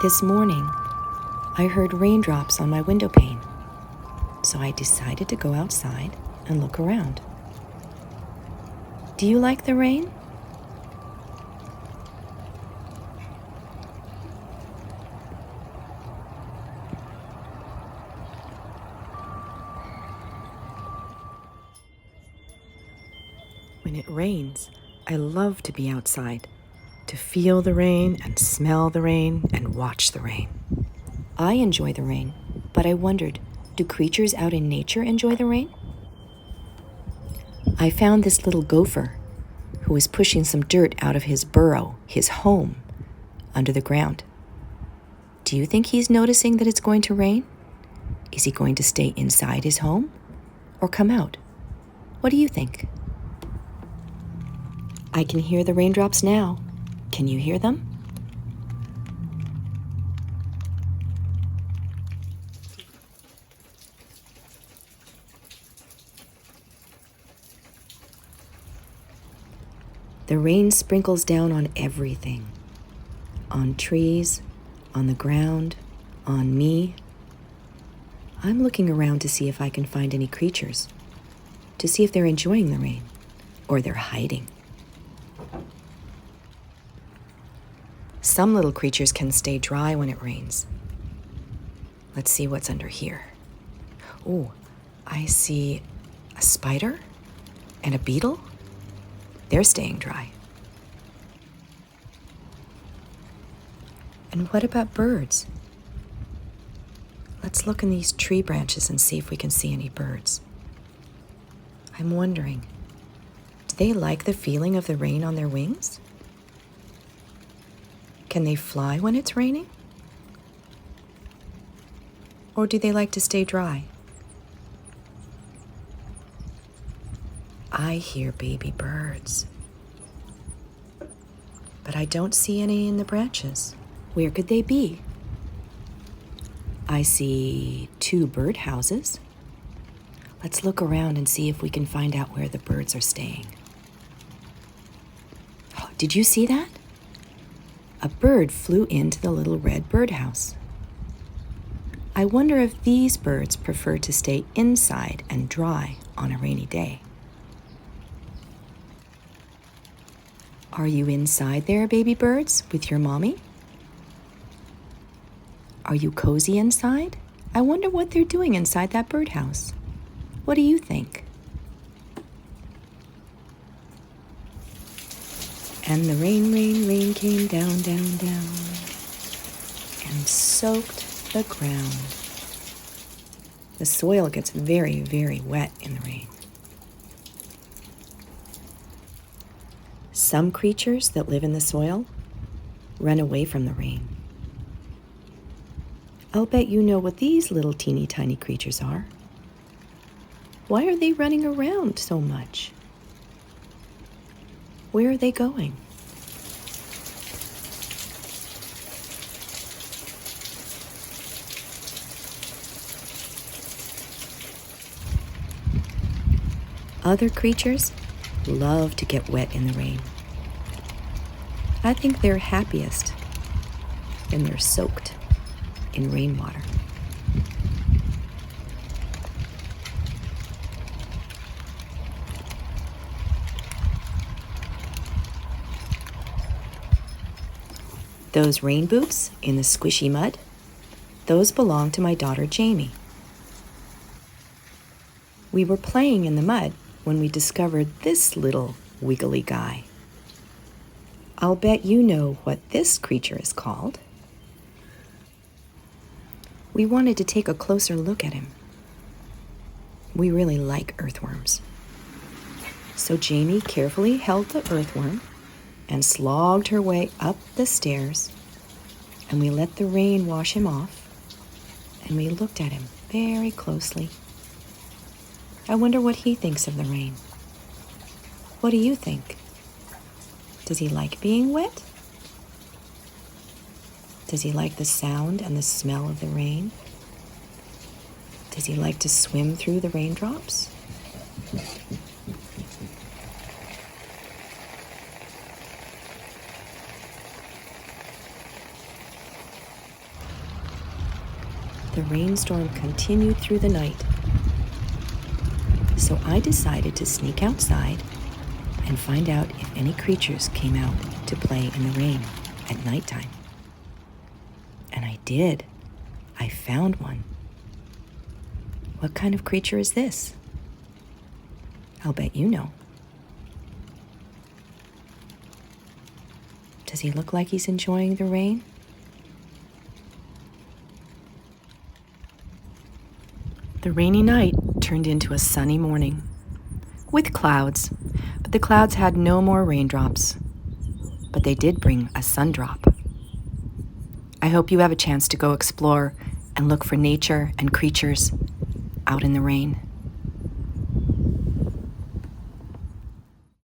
This morning, I heard raindrops on my window pane, so I decided to go outside and look around. Do you like the rain? When it rains, I love to be outside, to feel the rain and smell the rain and watch the rain. I enjoy the rain, but I wondered, do creatures out in nature enjoy the rain? I found this little gopher who was pushing some dirt out of his burrow, his home, under the ground. Do you think he's noticing that it's going to rain? Is he going to stay inside his home or come out? What do you think? I can hear the raindrops now. Can you hear them? The rain sprinkles down on everything. On trees, on the ground, on me. I'm looking around to see if I can find any creatures, to see if they're enjoying the rain or they're hiding. Some little creatures can stay dry when it rains. Let's see what's under here. Oh, I see a spider and a beetle. They're staying dry. And what about birds? Let's look in these tree branches and see if we can see any birds. I'm wondering, do they like the feeling of the rain on their wings? Can they fly when it's raining? Or do they like to stay dry? I hear baby birds, but I don't see any in the branches. Where could they be? I see 2 birdhouses. Let's look around and see if we can find out where the birds are staying. Oh, did you see that? A bird flew into the little red birdhouse. I wonder if these birds prefer to stay inside and dry on a rainy day. Are you inside there, baby birds, with your mommy? Are you cozy inside? I wonder what they're doing inside that birdhouse. What do you think? And the rain came down, down, down, and soaked the ground. The soil gets very, very wet in the rain. Some creatures that live in the soil run away from the rain. I'll bet you know what these little teeny tiny creatures are. Why are they running around so much? Where are they going? Other creatures love to get wet in the rain. I think they're happiest when they're soaked in rainwater. Those rain boots in the squishy mud, those belong to my daughter Jamie. We were playing in the mud when we discovered this little wiggly guy. I'll bet you know what this creature is called. We wanted to take a closer look at him. We really like earthworms. So Jamie carefully held the earthworm and slogged her way up the stairs, and we let the rain wash him off, and we looked at him very closely. I wonder what he thinks of the rain. What do you think? Does he like being wet? Does he like the sound and the smell of the rain? Does he like to swim through the raindrops? rainstorm continued through the night. So I decided to sneak outside and find out if any creatures came out to play in the rain at nighttime. And I did. I found one. What kind of creature is this? I'll bet you know. Does he look like he's enjoying the rain? The rainy night turned into a sunny morning with clouds, but the clouds had no more raindrops, but they did bring a sundrop. I hope you have a chance to go explore and look for nature and creatures out in the rain.